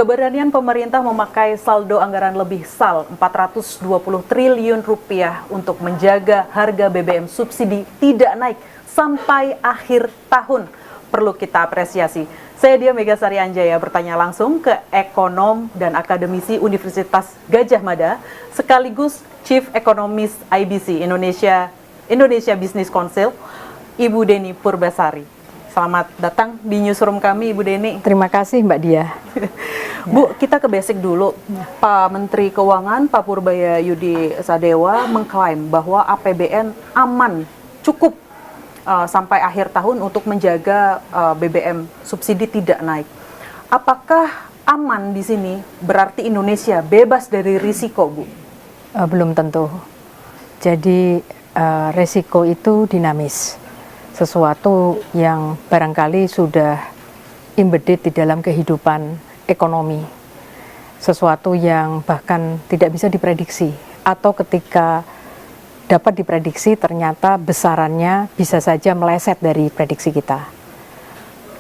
Keberanian pemerintah memakai saldo anggaran lebih SAL 420 triliun rupiah untuk menjaga harga BBM subsidi tidak naik sampai akhir tahun perlu kita apresiasi. Saya Dia Megasari Anjaya bertanya langsung ke ekonom dan akademisi Universitas Gadjah Mada sekaligus Chief Economist IBC Indonesia Business Council, Ibu Deni Purbasari. Selamat datang di newsroom kami, Ibu Deni. Terima kasih, Mbak Dia. Bu, kita ke basic dulu. Pak Menteri Keuangan, Pak Purbaya Yudi Sadewa mengklaim bahwa APBN aman, cukup sampai akhir tahun untuk menjaga BBM subsidi tidak naik. Apakah aman di sini berarti Indonesia bebas dari risiko, Bu? Belum tentu. Jadi risiko itu dinamis. Sesuatu yang barangkali sudah embedded di dalam kehidupan ekonomi, sesuatu yang bahkan tidak bisa diprediksi, atau ketika dapat diprediksi ternyata besarannya bisa saja meleset dari prediksi kita.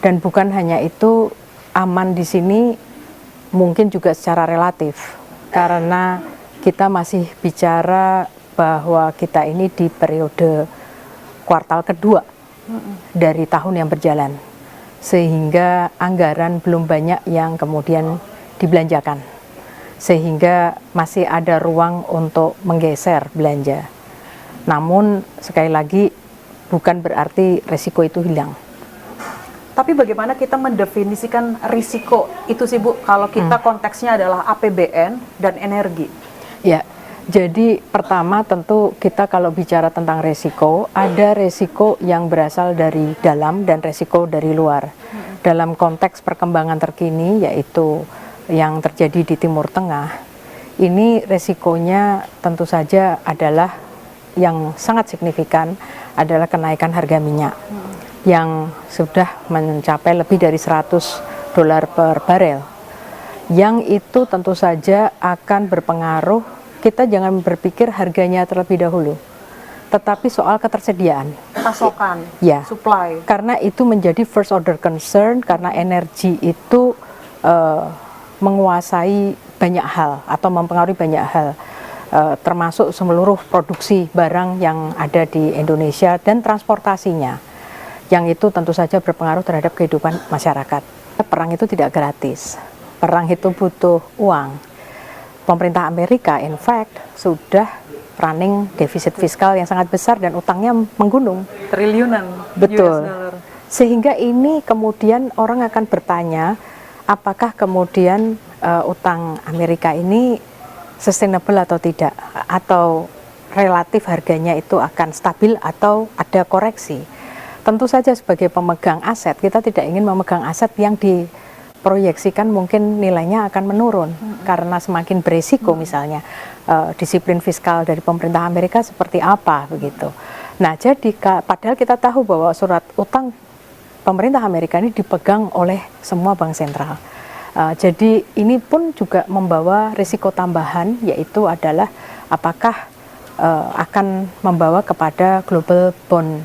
Dan bukan hanya itu, aman di sini mungkin juga secara relatif, karena kita masih bicara bahwa kita ini di periode kuartal kedua dari tahun yang berjalan, sehingga anggaran belum banyak yang kemudian dibelanjakan, sehingga masih ada ruang untuk menggeser belanja. Namun sekali lagi bukan berarti risiko itu hilang. Tapi bagaimana kita mendefinisikan risiko itu sih, Bu, kalau kita konteksnya adalah APBN dan energi? Ya, jadi pertama tentu kita kalau bicara tentang risiko, ada risiko yang berasal dari dalam dan risiko dari luar. Dalam konteks perkembangan terkini, yaitu yang terjadi di Timur Tengah, ini risikonya tentu saja adalah yang sangat signifikan adalah kenaikan harga minyak yang sudah mencapai lebih dari $100 per barel. Yang itu tentu saja akan berpengaruh. Kita jangan berpikir harganya terlebih dahulu, tetapi soal ketersediaan, pasokan, ya, supply. Karena itu menjadi first order concern, karena energi itu menguasai banyak hal atau mempengaruhi banyak hal, termasuk seluruh produksi barang yang ada di Indonesia dan transportasinya, yang itu tentu saja berpengaruh terhadap kehidupan masyarakat. Perang itu tidak gratis, perang itu butuh uang. Pemerintah Amerika, in fact, sudah running defisit fiskal yang sangat besar dan utangnya menggunung. Triliunan. Betul. US dollar. Sehingga ini kemudian orang akan bertanya, apakah kemudian utang Amerika ini sustainable atau tidak? Atau relatif harganya itu akan stabil atau ada koreksi? Tentu saja sebagai pemegang aset, kita tidak ingin memegang aset yang diproyeksikan mungkin nilainya akan menurun karena semakin berisiko, misalnya disiplin fiskal dari pemerintah Amerika seperti apa begitu. Nah, jadi padahal kita tahu bahwa surat utang pemerintah Amerika ini dipegang oleh semua bank sentral. Jadi ini pun juga membawa risiko tambahan, yaitu adalah apakah akan membawa kepada global bond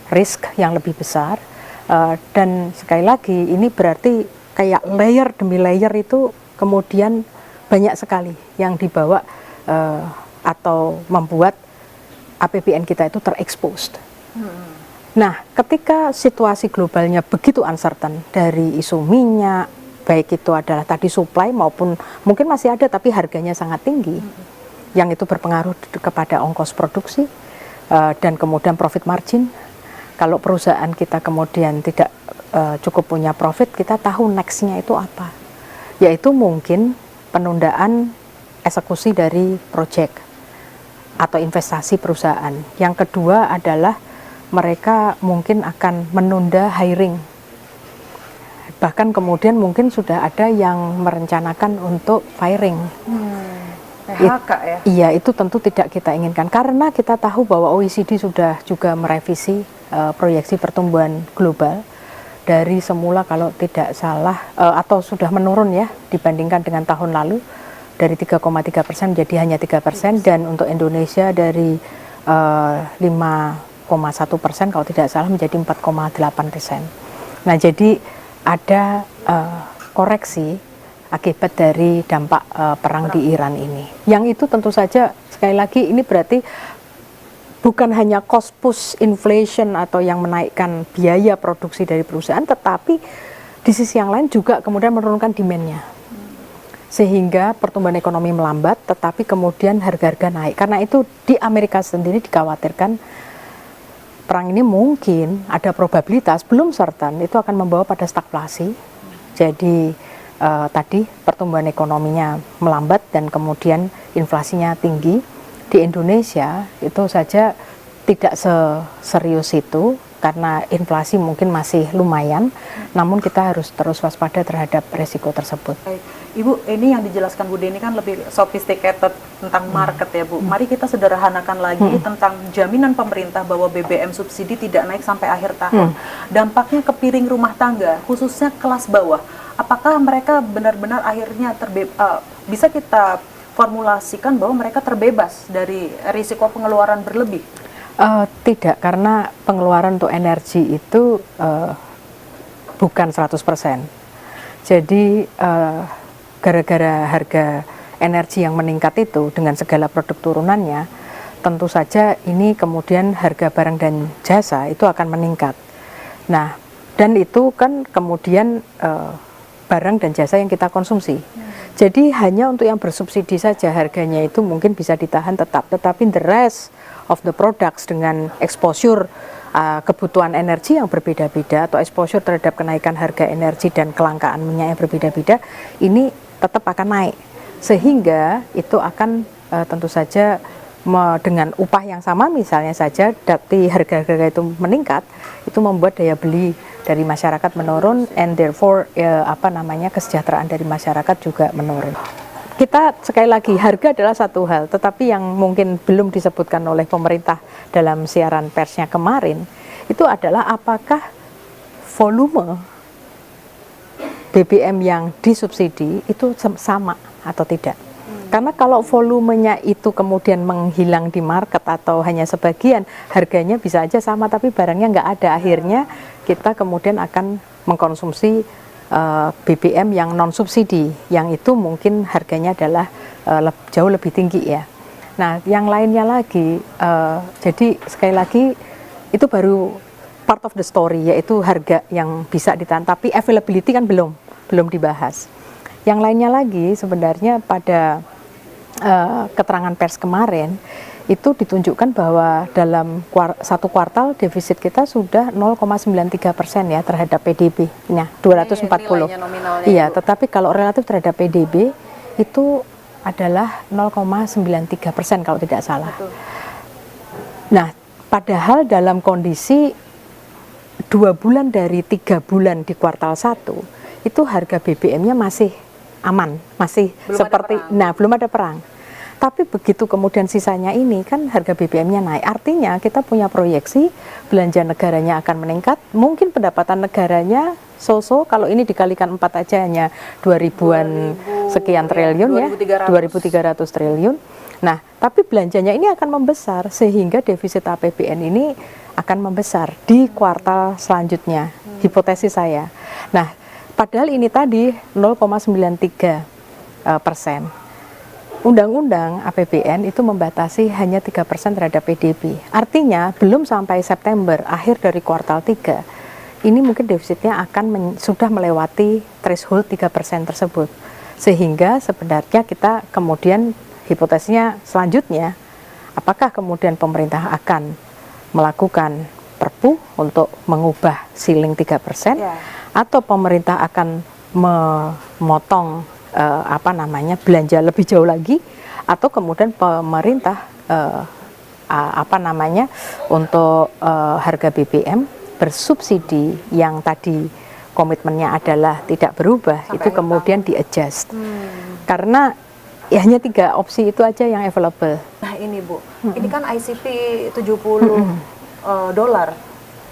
risk yang lebih besar. Dan sekali lagi ini berarti kayak layer demi layer itu kemudian banyak sekali yang dibawa atau membuat APBN kita itu terexposed. Nah, ketika situasi globalnya begitu uncertain, dari isu minyak, baik itu adalah tadi supply maupun mungkin masih ada tapi harganya sangat tinggi, yang itu berpengaruh kepada ongkos produksi dan kemudian profit margin. Kalau perusahaan kita kemudian tidak cukup punya profit, kita tahu next-nya itu apa, yaitu mungkin penundaan eksekusi dari proyek atau investasi perusahaan. Yang kedua adalah mereka mungkin akan menunda hiring, bahkan kemudian mungkin sudah ada yang merencanakan untuk firing. PHK ya? Iya, itu tentu tidak kita inginkan, karena kita tahu bahwa OECD sudah juga merevisi proyeksi pertumbuhan global dari semula kalau tidak salah atau sudah menurun ya dibandingkan dengan tahun lalu, dari 3,3% menjadi hanya 3%, dan untuk Indonesia dari 5,1% kalau tidak salah menjadi 4,8%. Nah, jadi ada koreksi akibat dari dampak perang di Iran ini. Yang itu tentu saja sekali lagi ini berarti bukan hanya cost push inflation atau yang menaikkan biaya produksi dari perusahaan, tetapi di sisi yang lain juga kemudian menurunkan demand-nya. Sehingga pertumbuhan ekonomi melambat, tetapi kemudian harga-harga naik. Karena itu di Amerika sendiri dikhawatirkan perang ini mungkin ada probabilitas, belum certain, itu akan membawa pada stagflasi. Jadi tadi pertumbuhan ekonominya melambat dan kemudian inflasinya tinggi. Di Indonesia itu saja tidak serius itu karena inflasi mungkin masih lumayan, namun kita harus terus waspada terhadap resiko tersebut. Baik. Ibu, ini yang dijelaskan Bu Deni kan lebih sophisticated tentang market ya Bu. Mari kita sederhanakan lagi tentang jaminan pemerintah bahwa BBM subsidi tidak naik sampai akhir tahun. Dampaknya ke piring rumah tangga, khususnya kelas bawah. Apakah mereka benar-benar akhirnya bisa kita formulasikan bahwa mereka terbebas dari risiko pengeluaran berlebih? Tidak, karena pengeluaran untuk energi itu bukan 100%. Jadi gara-gara harga energi yang meningkat itu dengan segala produk turunannya, tentu saja ini kemudian harga barang dan jasa itu akan meningkat. Nah, dan itu kan kemudian barang dan jasa yang kita konsumsi. Jadi hanya untuk yang bersubsidi saja harganya itu mungkin bisa ditahan tetap, tetapi the rest of the products dengan exposure kebutuhan energi yang berbeda-beda atau exposure terhadap kenaikan harga energi dan kelangkaan minyak yang berbeda-beda, ini tetap akan naik. Sehingga itu akan tentu saja dengan upah yang sama misalnya saja, tapi harga-harga itu meningkat, itu membuat daya beli dari masyarakat menurun, and therefore kesejahteraan dari masyarakat juga menurun. Kita sekali lagi, harga adalah satu hal, tetapi yang mungkin belum disebutkan oleh pemerintah dalam siaran persnya kemarin, itu adalah apakah volume BBM yang disubsidi itu sama atau tidak. Karena kalau volumenya itu kemudian menghilang di market atau hanya sebagian, harganya bisa aja sama tapi barangnya nggak ada. Akhirnya kita kemudian akan mengkonsumsi BBM yang non subsidi, yang itu mungkin harganya adalah jauh lebih tinggi ya. Nah, yang lainnya lagi, jadi sekali lagi itu baru part of the story, yaitu harga yang bisa ditahan, tapi availability kan belum dibahas. Yang lainnya lagi sebenarnya pada keterangan pers kemarin itu ditunjukkan bahwa dalam satu kuartal defisit kita sudah 0,93% ya terhadap PDB. Nah, 240. Iya, tetapi kalau relatif terhadap PDB itu adalah 0,93% kalau tidak salah. Betul. Nah, padahal dalam kondisi 2 bulan dari 3 bulan di kuartal 1 itu harga BBM-nya masih aman, masih belum ada perang. Tapi begitu kemudian sisanya ini kan harga BBM-nya naik, artinya kita punya proyeksi belanja negaranya akan meningkat, mungkin pendapatan negaranya kalau ini dikalikan 4 aja hanya 2000-an sekian triliun ya, 2.300 triliun. Nah, tapi belanjanya ini akan membesar sehingga defisit APBN ini akan membesar di kuartal selanjutnya, hipotesis saya. Nah, padahal ini tadi 0,93%. Undang-undang APBN itu membatasi hanya 3% terhadap PDB. Artinya belum sampai September, akhir dari kuartal 3, ini mungkin defisitnya akan sudah melewati threshold 3% tersebut. Sehingga sebenarnya kita kemudian hipotesisnya selanjutnya, apakah kemudian pemerintah akan melakukan perpu untuk mengubah ceiling 3%, atau pemerintah akan memotong belanja lebih jauh lagi, atau kemudian pemerintah untuk harga BBM bersubsidi yang tadi komitmennya adalah tidak berubah sampai itu kemudian di-adjust. Karena ya hanya 3 opsi itu aja yang available. Nah ini Bu, ini kan ICP 70 dolar.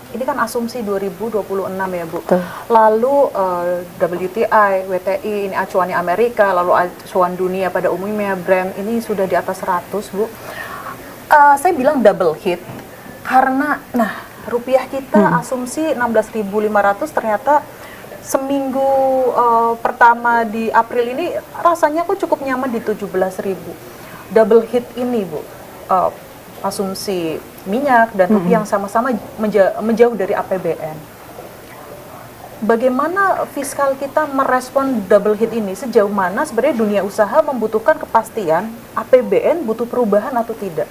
Ini kan asumsi 2026 ya Bu. Betul. Lalu WTI, WTI ini acuannya Amerika, lalu acuan dunia pada umumnya Brent ini sudah di atas 100 Bu. Saya bilang double hit karena rupiah kita asumsi 16.500 ternyata seminggu pertama di April ini rasanya aku cukup nyaman di 17.000. Double hit ini Bu, asumsi minyak dan rupiah yang sama-sama menjauh dari APBN. Bagaimana fiskal kita merespon double hit ini? Sejauh mana sebenarnya dunia usaha membutuhkan kepastian APBN butuh perubahan atau tidak?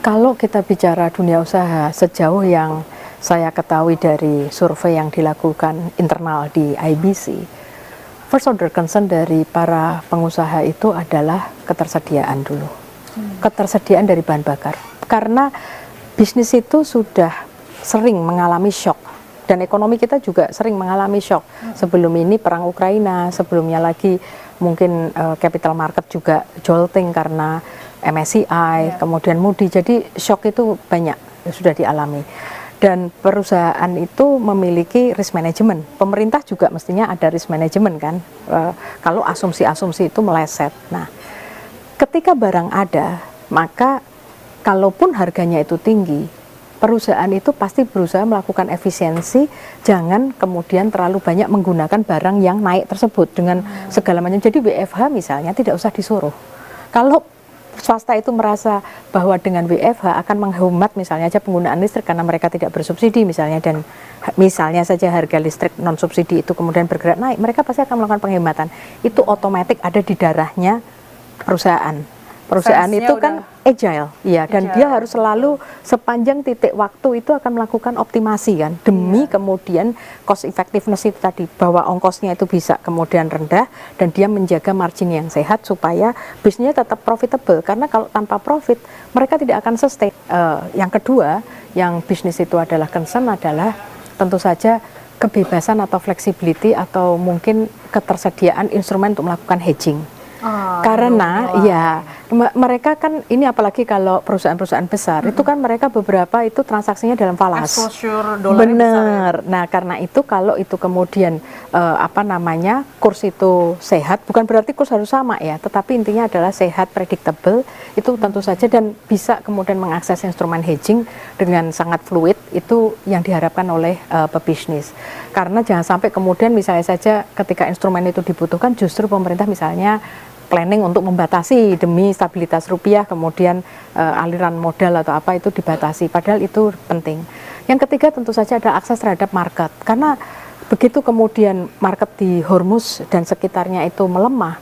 Kalau kita bicara dunia usaha, sejauh yang saya ketahui dari survei yang dilakukan internal di IBC, first order concern dari para pengusaha itu adalah ketersediaan dulu. Ketersediaan dari bahan bakar. Karena bisnis itu sudah sering mengalami shock. Dan ekonomi kita juga sering mengalami shock. Sebelum ini perang Ukraina, sebelumnya lagi mungkin capital market juga jolting karena MSCI, kemudian Moody. Jadi shock itu banyak sudah dialami. Dan perusahaan itu memiliki risk management. Pemerintah juga mestinya ada risk management kan. Kalau asumsi-asumsi itu meleset. Nah, ketika barang ada, maka kalaupun harganya itu tinggi, perusahaan itu pasti berusaha melakukan efisiensi, jangan kemudian terlalu banyak menggunakan barang yang naik tersebut dengan segala macam. Jadi WFH misalnya tidak usah disuruh. Kalau swasta itu merasa bahwa dengan WFH akan menghemat misalnya aja penggunaan listrik karena mereka tidak bersubsidi misalnya, dan misalnya saja harga listrik non subsidi itu kemudian bergerak naik, mereka pasti akan melakukan penghematan. Itu otomatis ada di darahnya perusahaan. Perusahaan itu kan agile, ya, dan dia harus selalu sepanjang titik waktu itu akan melakukan optimasi kan, demi kemudian cost effectiveness itu tadi, bahwa ongkosnya itu bisa kemudian rendah dan dia menjaga margin yang sehat supaya bisnisnya tetap profitable, karena kalau tanpa profit mereka tidak akan sustain. Yang kedua, yang bisnis itu adalah concern adalah tentu saja kebebasan atau flexibility atau mungkin ketersediaan instrumen untuk melakukan hedging. Karena ya mereka kan ini, apalagi kalau perusahaan-perusahaan besar itu kan mereka beberapa itu transaksinya dalam falas. Exposure dolarnya Benar. besar, ya? Nah, karena itu kalau itu kemudian kurs itu sehat, bukan berarti kurs harus sama ya, tetapi intinya adalah sehat, predictable, itu tentu saja, dan bisa kemudian mengakses instrumen hedging dengan sangat fluid, itu yang diharapkan oleh pebisnis. Karena jangan sampai kemudian misalnya saja ketika instrumen itu dibutuhkan justru pemerintah misalnya planning untuk membatasi demi stabilitas rupiah, kemudian aliran modal atau apa itu dibatasi, padahal itu penting. Yang ketiga tentu saja ada akses terhadap market, karena begitu kemudian market di Hormuz dan sekitarnya itu melemah,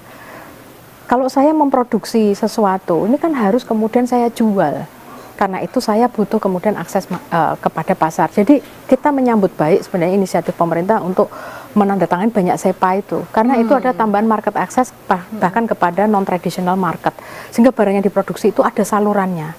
kalau saya memproduksi sesuatu, ini kan harus kemudian saya jual. Karena itu saya butuh kemudian akses kepada pasar. Jadi kita menyambut baik sebenarnya inisiatif pemerintah untuk menandatangani banyak SEPA itu. Karena itu ada tambahan market access bahkan kepada non-traditional market. Sehingga barang yang diproduksi itu ada salurannya.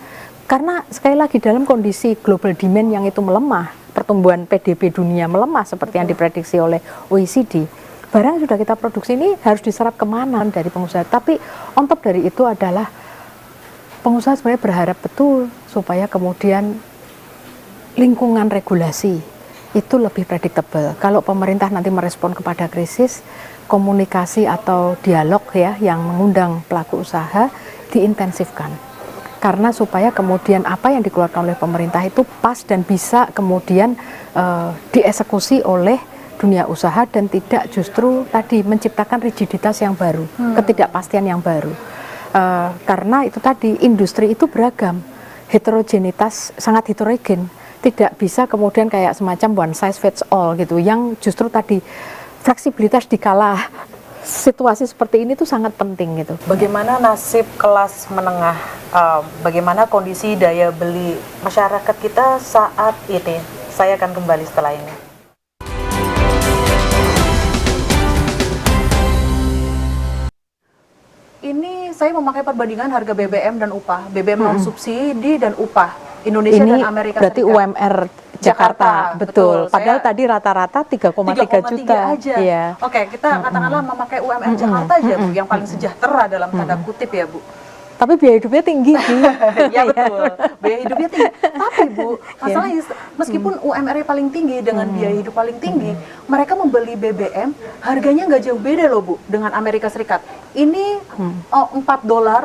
Karena sekali lagi dalam kondisi global demand yang itu melemah, pertumbuhan PDB dunia melemah seperti yang diprediksi oleh OECD, barang yang sudah kita produksi ini harus diserap kemana dari pengusaha. Tapi on top dari itu adalah pengusaha sebenarnya berharap betul supaya kemudian lingkungan regulasi itu lebih predictable. Kalau pemerintah nanti merespon kepada krisis, komunikasi atau dialog ya yang mengundang pelaku usaha diintensifkan. Karena supaya kemudian apa yang dikeluarkan oleh pemerintah itu pas dan bisa kemudian dieksekusi oleh dunia usaha dan tidak justru tadi menciptakan rigiditas yang baru, ketidakpastian yang baru. Karena itu tadi industri itu beragam, heterogenitas sangat heterogen, tidak bisa kemudian kayak semacam one size fits all gitu, yang justru tadi fleksibilitas di kala situasi seperti ini tuh sangat penting gitu. Bagaimana nasib kelas menengah, bagaimana kondisi daya beli masyarakat kita saat ini? Saya akan kembali setelah ini. Ini saya memakai perbandingan harga BBM dan upah, BBM non subsidi dan upah Indonesia ini dan Amerika berarti Serikat. UMR Jakarta, betul. Padahal tadi rata-rata 3,3 juta. Aja. Iya. Oke, kita katakanlah memakai UMR Jakarta aja Bu, yang paling sejahtera dalam tanda kutip ya Bu. Tapi biaya hidupnya tinggi sih. Ya betul, biaya hidupnya tinggi. Tapi Bu, masalahnya meskipun UMR-nya paling tinggi dengan biaya hidup paling tinggi, mereka membeli BBM harganya nggak jauh beda loh Bu dengan Amerika Serikat. Ini $4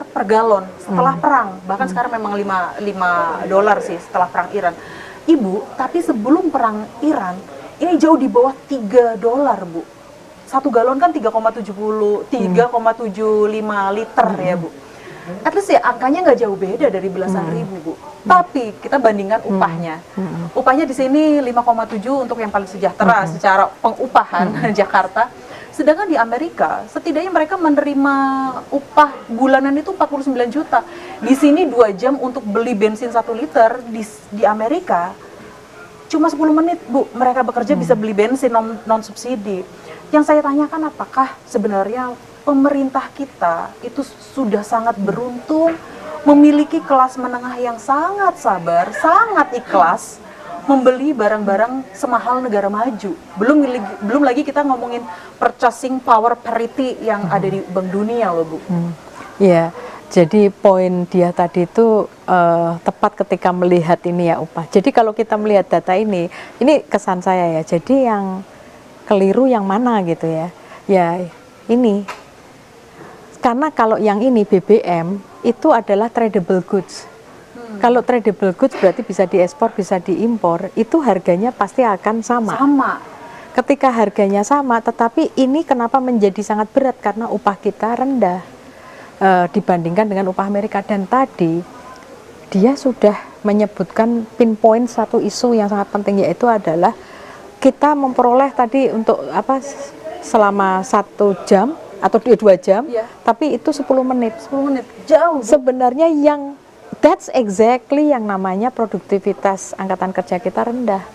per galon setelah perang, bahkan sekarang memang $5 sih setelah perang Iran. Ibu, tapi sebelum perang Iran ini jauh di bawah $3, Bu. 1 galon kan 3,75 liter ya, Bu. At least ya angkanya nggak jauh beda dari belasan ribu, Bu. Tapi kita bandingkan upahnya. Upahnya di sini 5,7 untuk yang paling sejahtera secara pengupahan Jakarta. Sedangkan di Amerika, setidaknya mereka menerima upah bulanan itu 49 juta. Di sini 2 jam untuk beli bensin 1 liter di Amerika cuma 10 menit, Bu. Mereka bekerja bisa beli bensin non subsidi. Yang saya tanyakan, apakah sebenarnya pemerintah kita itu sudah sangat beruntung memiliki kelas menengah yang sangat sabar, sangat ikhlas membeli barang-barang semahal negara maju. Belum lagi kita ngomongin purchasing power parity yang ada di Bank Dunia loh, Bu. Iya, jadi poin dia tadi itu tepat ketika melihat ini ya upah. Jadi kalau kita melihat data ini kesan saya ya, jadi yang keliru yang mana gitu ya. Ya ini, karena kalau yang ini BBM itu adalah tradable goods. Kalau tradable goods berarti bisa diekspor, bisa diimpor, itu harganya pasti akan sama. Ketika harganya sama, tetapi ini kenapa menjadi sangat berat? Karena upah kita rendah dibandingkan dengan upah Amerika. Dan tadi dia sudah menyebutkan pinpoint satu isu yang sangat penting, yaitu adalah kita memperoleh tadi untuk apa selama 1 jam atau 2 jam, tapi itu 10 menit. 10 menit, jauh. Sebenarnya yang that's exactly yang namanya produktivitas angkatan kerja kita rendah.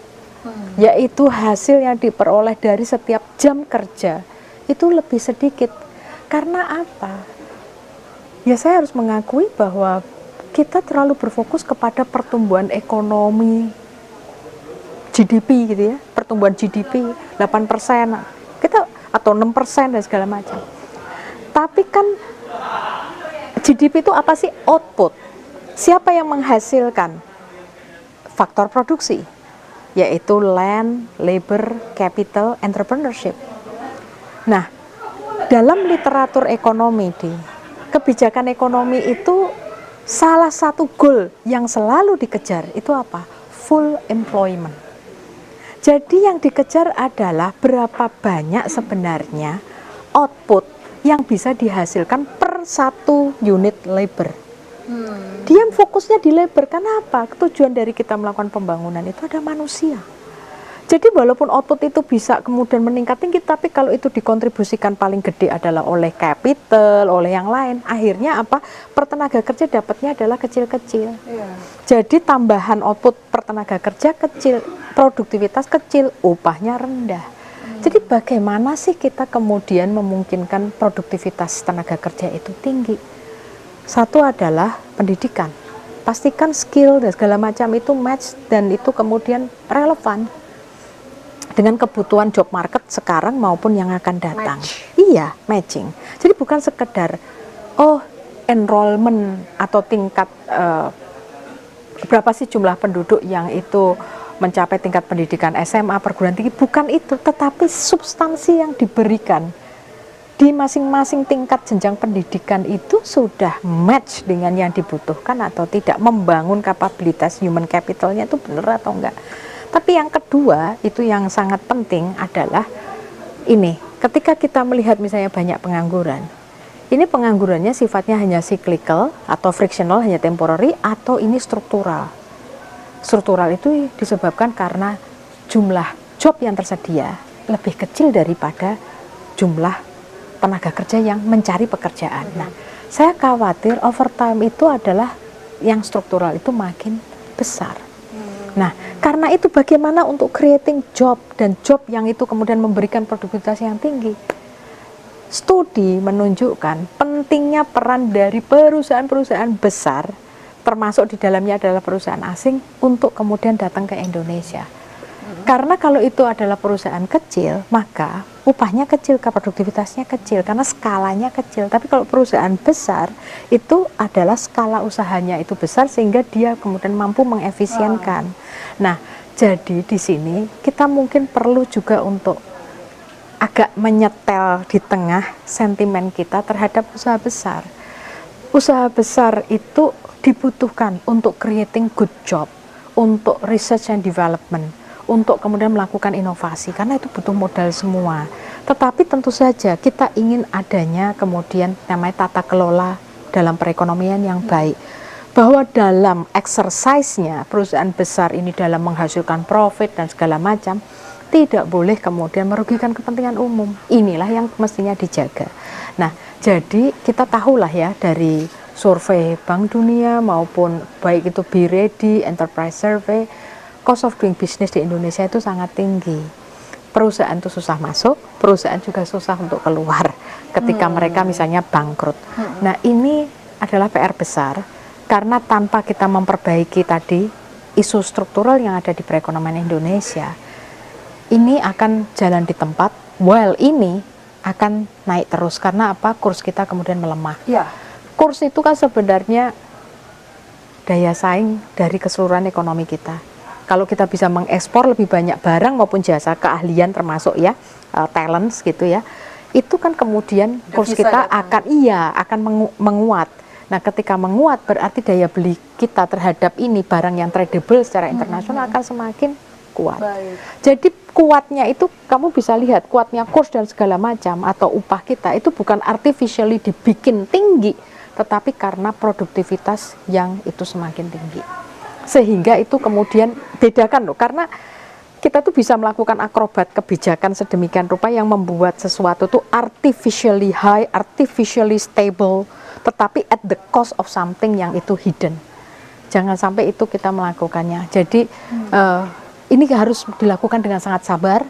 Yaitu hasil yang diperoleh dari setiap jam kerja itu lebih sedikit. Karena apa? Ya saya harus mengakui bahwa kita terlalu berfokus kepada pertumbuhan ekonomi, GDP gitu ya, pertumbuhan GDP 8%, kita atau 6% dan segala macam. Tapi kan GDP itu apa sih? Output. Siapa yang menghasilkan? Faktor produksi, yaitu land, labor, capital, entrepreneurship. Nah, dalam literatur ekonomi, kebijakan ekonomi itu salah satu goal yang selalu dikejar itu apa? Full employment. Jadi yang dikejar adalah berapa banyak sebenarnya output yang bisa dihasilkan per 1 unit labor. Dia fokusnya di labor, karena apa? Tujuan dari kita melakukan pembangunan itu ada manusia. Jadi walaupun output itu bisa kemudian meningkat tinggi, tapi kalau itu dikontribusikan paling gede adalah oleh capital, oleh yang lain, akhirnya apa? Pertenaga kerja dapatnya adalah kecil-kecil. Jadi tambahan output pertenaga kerja kecil, produktivitas kecil, upahnya rendah. Jadi bagaimana sih kita kemudian memungkinkan produktivitas tenaga kerja itu tinggi? Satu adalah pendidikan. Pastikan skill dan segala macam itu match dan itu kemudian relevan dengan kebutuhan job market sekarang maupun yang akan datang. Iya, matching. Jadi bukan sekedar enrollment atau tingkat berapa sih jumlah penduduk yang itu mencapai tingkat pendidikan SMA, perguruan tinggi, bukan itu, tetapi substansi yang diberikan di masing-masing tingkat jenjang pendidikan itu sudah match dengan yang dibutuhkan atau tidak, membangun kapabilitas human capitalnya itu benar atau enggak. Tapi yang kedua itu yang sangat penting adalah ini, ketika kita melihat misalnya banyak pengangguran, ini penganggurannya sifatnya hanya cyclical atau frictional, hanya temporary, atau ini struktural. Struktural itu disebabkan karena jumlah job yang tersedia lebih kecil daripada jumlah tenaga kerja yang mencari pekerjaan. Nah, saya khawatir overtime itu adalah yang struktural itu makin besar. Nah, karena itu bagaimana untuk creating job dan job yang itu kemudian memberikan produktivitas yang tinggi? Studi menunjukkan pentingnya peran dari perusahaan-perusahaan besar, termasuk di dalamnya adalah perusahaan asing, untuk kemudian datang ke Indonesia. Karena kalau itu adalah perusahaan kecil, maka upahnya kecil, produktivitasnya kecil, karena skalanya kecil. Tapi kalau perusahaan besar, itu adalah skala usahanya itu besar, sehingga dia kemudian mampu mengefisienkan. Nah, jadi di sini kita mungkin perlu juga untuk agak menyetel di tengah sentimen kita terhadap usaha besar. Usaha besar itu dibutuhkan untuk creating good job, untuk research and development, untuk kemudian melakukan inovasi, karena itu butuh modal semua. Tetapi tentu saja kita ingin adanya kemudian namanya tata kelola dalam perekonomian yang baik, bahwa dalam exercise-nya perusahaan besar ini dalam menghasilkan profit dan segala macam tidak boleh kemudian merugikan kepentingan umum. Inilah yang mestinya dijaga. Nah, jadi kita tahulah ya dari survei Bank Dunia maupun baik itu Be Ready, Enterprise Survey, cost of doing business di Indonesia itu sangat tinggi. Perusahaan itu susah masuk, perusahaan juga susah untuk keluar ketika mereka misalnya bangkrut. Nah, ini adalah PR besar karena tanpa kita memperbaiki tadi isu struktural yang ada di perekonomian Indonesia, ini akan jalan di tempat, while ini akan naik terus. Karena apa? Kurs kita kemudian melemah. Ya. Kurs itu kan sebenarnya daya saing dari keseluruhan ekonomi kita. Kalau kita bisa mengekspor lebih banyak barang maupun jasa, keahlian termasuk ya, talents gitu ya, itu kan kemudian kurs kita akan menguat. Nah, ketika menguat berarti daya beli kita terhadap ini barang yang tradable secara internasional akan semakin kuat. Baik. Jadi kuatnya itu kamu bisa lihat, kuatnya kurs dan segala macam atau upah kita itu bukan artificially dibikin tinggi, tetapi karena produktivitas yang itu semakin tinggi. Sehingga itu kemudian bedakan loh, karena kita tuh bisa melakukan akrobat kebijakan sedemikian rupa yang membuat sesuatu tuh artificially high, artificially stable, tetapi at the cost of something yang itu hidden. Jangan sampai itu kita melakukannya. Jadi ini harus dilakukan dengan sangat sabar,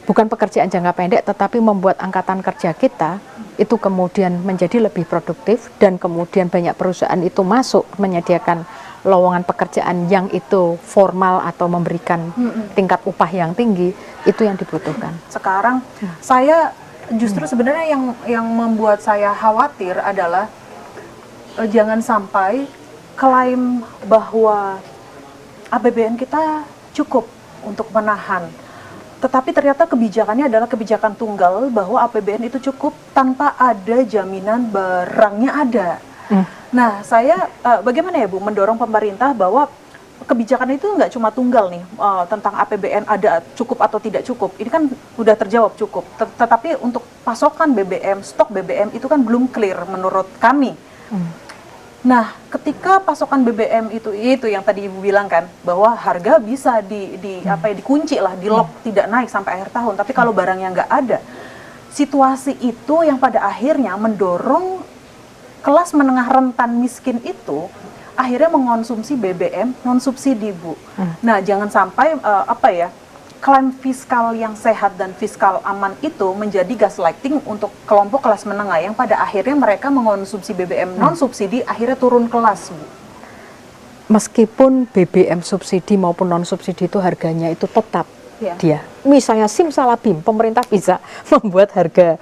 bukan pekerjaan jangka pendek, tetapi membuat angkatan kerja kita itu kemudian menjadi lebih produktif, dan kemudian banyak perusahaan itu masuk menyediakan lowongan pekerjaan yang itu formal atau memberikan tingkat upah yang tinggi, itu yang dibutuhkan. Sekarang saya justru sebenarnya yang membuat saya khawatir adalah jangan sampai klaim bahwa APBN kita cukup untuk menahan, tetapi ternyata kebijakannya adalah kebijakan tunggal bahwa APBN itu cukup tanpa ada jaminan barangnya ada. Nah, saya bagaimana ya Bu mendorong pemerintah bahwa kebijakan itu nggak cuma tunggal nih tentang APBN ada cukup atau tidak cukup, ini kan udah terjawab cukup, tetapi untuk pasokan BBM, stok BBM itu kan belum clear menurut kami. Nah, ketika pasokan BBM itu yang tadi Ibu bilang kan, bahwa harga bisa dikunci lah, di lock, tidak naik sampai akhir tahun. Tapi kalau barangnya nggak ada, situasi itu yang pada akhirnya mendorong kelas menengah rentan miskin itu akhirnya mengonsumsi BBM non subsidi, Bu. Nah, jangan sampai klaim fiskal yang sehat dan fiskal aman itu menjadi gaslighting untuk kelompok kelas menengah yang pada akhirnya mereka mengonsumsi BBM non-subsidi, akhirnya turun kelas, Bu. Meskipun BBM subsidi maupun non-subsidi itu harganya itu tetap dia. Misalnya simsalabim, pemerintah bisa membuat harga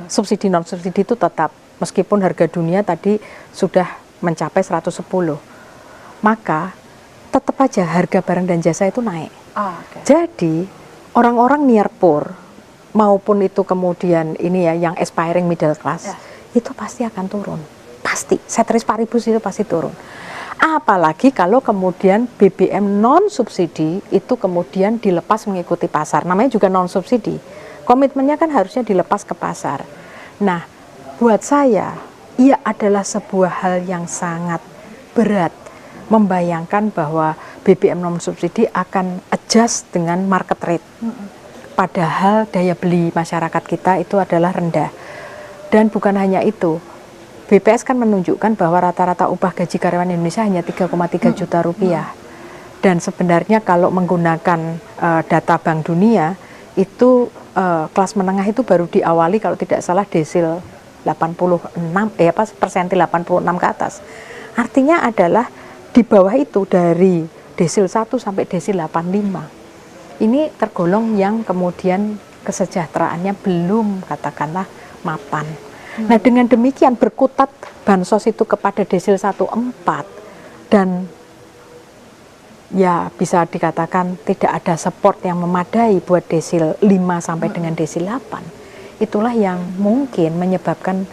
subsidi non-subsidi itu tetap. Meskipun harga dunia tadi sudah mencapai 110. Maka tetap aja harga barang dan jasa itu naik. Jadi orang-orang near poor maupun itu kemudian ini ya yang aspiring middle class itu pasti akan turun, pasti ceteris paribus itu pasti turun. Apalagi kalau kemudian BBM non subsidi itu kemudian dilepas mengikuti pasar, namanya juga non subsidi, komitmennya kan harusnya dilepas ke pasar. Nah, buat saya ia adalah sebuah hal yang sangat berat membayangkan bahwa BBM non subsidi akan adjust dengan market rate. Padahal daya beli masyarakat kita itu adalah rendah. Dan bukan hanya itu, BPS kan menunjukkan bahwa rata-rata upah gaji karyawan Indonesia hanya 3,3 juta rupiah. Dan sebenarnya kalau menggunakan data Bank Dunia, itu kelas menengah itu baru diawali kalau tidak salah desil 86, persentil 86 ke atas. Artinya adalah di bawah itu dari desil 1 sampai desil 85. Ini tergolong yang kemudian kesejahteraannya belum katakanlah mapan. Nah, dengan demikian berkutat bansos itu kepada desil 14 dan ya bisa dikatakan tidak ada support yang memadai buat desil 5 sampai dengan desil 8. Itulah yang mungkin menyebabkan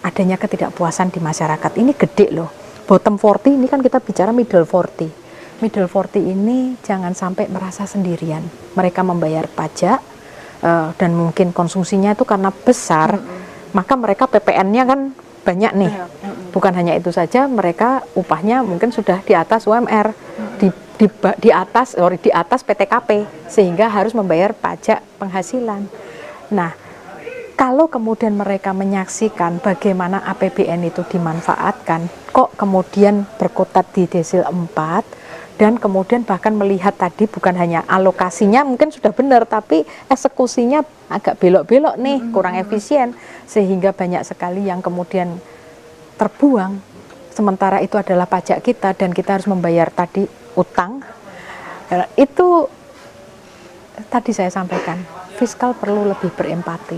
adanya ketidakpuasan di masyarakat. Ini gede loh. Bottom 40 ini kan kita bicara middle 40. middle 40 ini jangan sampai merasa sendirian. Mereka membayar pajak dan mungkin konsumsinya itu karena besar, maka mereka PPN-nya kan banyak nih. Bukan hanya itu saja, mereka upahnya mungkin sudah di atas UMR, di atas PTKP, sehingga harus membayar pajak penghasilan. Nah, kalau kemudian mereka menyaksikan bagaimana APBN itu dimanfaatkan, kok kemudian berkutat di desil 4, dan kemudian bahkan melihat tadi bukan hanya alokasinya mungkin sudah benar, tapi eksekusinya agak belok-belok nih, kurang efisien, sehingga banyak sekali yang kemudian terbuang, sementara itu adalah pajak kita dan kita harus membayar tadi utang. Itu tadi saya sampaikan, fiskal perlu lebih berempati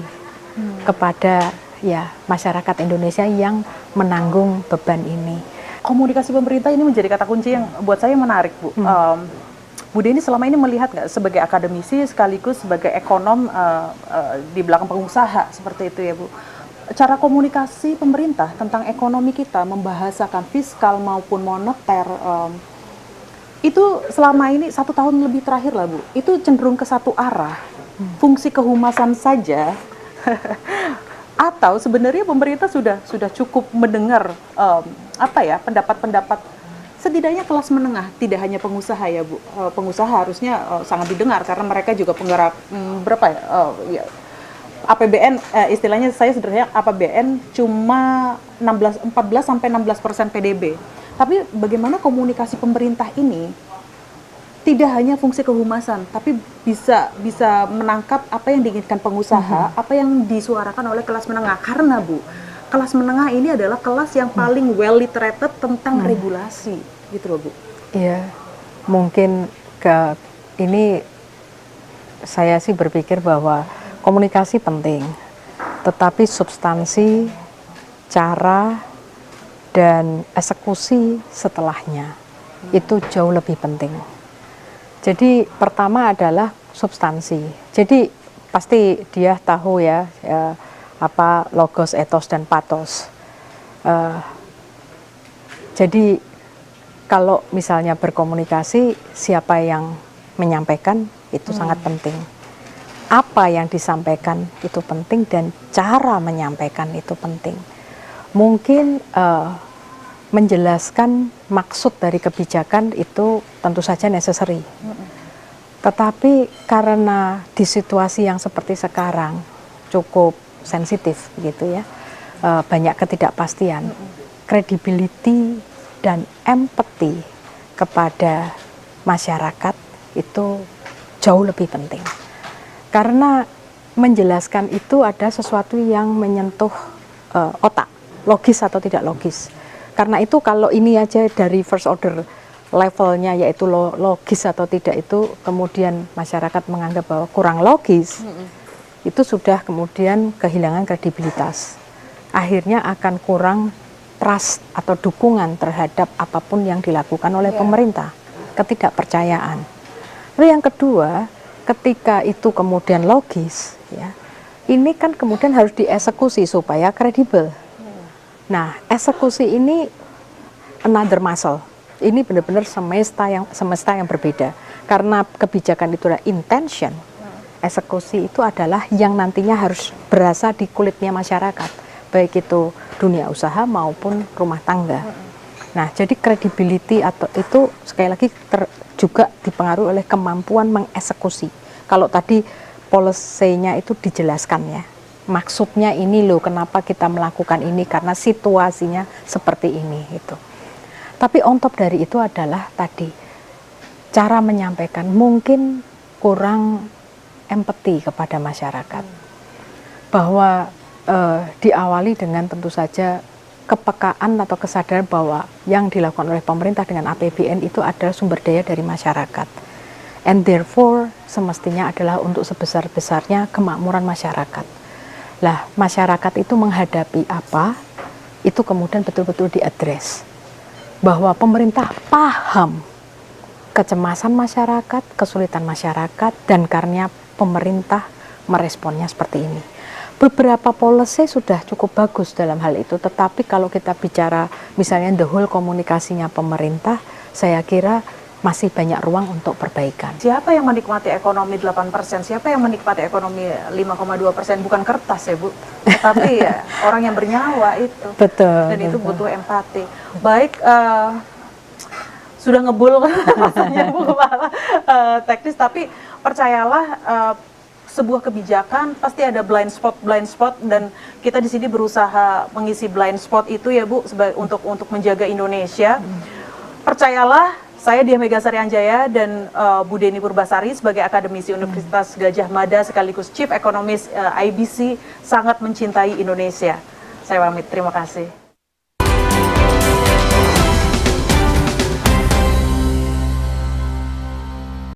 kepada ya masyarakat Indonesia yang menanggung beban ini. Komunikasi pemerintah ini menjadi kata kunci yang buat saya menarik, Bu. Bu Deni selama ini melihat nggak sebagai akademisi sekaligus sebagai ekonom di belakang pengusaha seperti itu ya, Bu. Cara komunikasi pemerintah tentang ekonomi kita, membahasakan fiskal maupun moneter, itu selama ini 1 tahun lebih terakhir lah, Bu, itu cenderung ke satu arah. Fungsi kehumasan saja atau sebenarnya pemerintah sudah cukup mendengar pendapat-pendapat setidaknya kelas menengah, tidak hanya pengusaha ya, Bu. Pengusaha harusnya sangat didengar karena mereka juga penggerak APBN, istilahnya saya sederhana, APBN cuma 14 sampai 16% PDB. Tapi bagaimana komunikasi pemerintah ini tidak hanya fungsi kehumasan, tapi bisa menangkap apa yang diinginkan pengusaha, apa yang disuarakan oleh kelas menengah. Karena, Bu, kelas menengah ini adalah kelas yang paling well literated tentang regulasi, gitu loh, Bu. Iya, mungkin ini saya sih berpikir bahwa komunikasi penting, tetapi substansi, cara, dan eksekusi setelahnya itu jauh lebih penting. Jadi pertama adalah substansi. Jadi pasti dia tahu ya, apa logos, etos, dan pathos. Jadi kalau misalnya berkomunikasi, siapa yang menyampaikan itu sangat penting. Apa yang disampaikan itu penting dan cara menyampaikan itu penting. Mungkin menjelaskan maksud dari kebijakan itu tentu saja necessary. Tetapi karena di situasi yang seperti sekarang cukup sensitif gitu ya, banyak ketidakpastian, credibility dan empathy kepada masyarakat itu jauh lebih penting. Karena menjelaskan itu ada sesuatu yang menyentuh otak, logis atau tidak logis. Karena itu kalau ini aja dari first order levelnya yaitu logis atau tidak, itu kemudian masyarakat menganggap bahwa kurang logis, itu sudah kemudian kehilangan kredibilitas. Akhirnya akan kurang trust atau dukungan terhadap apapun yang dilakukan oleh pemerintah, ketidakpercayaan. Lalu yang kedua, ketika itu kemudian logis, ya, ini kan kemudian harus dieksekusi supaya kredibel. Nah, eksekusi ini another muscle. Ini benar-benar semesta yang berbeda. Karena kebijakan itu adalah intention. Eksekusi itu adalah yang nantinya harus berasa di kulitnya masyarakat, baik itu dunia usaha maupun rumah tangga. Nah, jadi credibility atau itu sekali lagi juga dipengaruhi oleh kemampuan mengeksekusi. Kalau tadi policy-nya itu dijelaskan ya. Maksudnya ini loh, kenapa kita melakukan ini, karena situasinya seperti ini gitu. Tapi on top dari itu adalah tadi cara menyampaikan mungkin kurang empati kepada masyarakat, bahwa diawali dengan tentu saja kepekaan atau kesadaran bahwa yang dilakukan oleh pemerintah dengan APBN itu adalah sumber daya dari masyarakat, and therefore semestinya adalah untuk sebesar-besarnya kemakmuran masyarakat. Lah, masyarakat itu menghadapi apa, itu kemudian betul-betul diadres. Bahwa pemerintah paham kecemasan masyarakat, kesulitan masyarakat, dan karena pemerintah meresponnya seperti ini. Beberapa policy sudah cukup bagus dalam hal itu, tetapi kalau kita bicara misalnya the whole komunikasinya pemerintah, saya kira masih banyak ruang untuk perbaikan. Siapa yang menikmati ekonomi 8%? Siapa yang menikmati ekonomi 5,2%? Bukan kertas ya Bu, tapi ya orang yang bernyawa itu. Betul. Dan itu butuh empati. Baik, sudah ngebul rasanya Bu Kepala teknis, tapi percayalah sebuah kebijakan pasti ada blind spot, dan kita di sini berusaha mengisi blind spot itu ya Bu, untuk menjaga Indonesia. Percayalah, saya Diah Megasari Anjaya dan Bu Deni Purbasari sebagai akademisi Universitas Gadjah Mada sekaligus Chief Economist IBC sangat mencintai Indonesia. Saya pamit, terima kasih.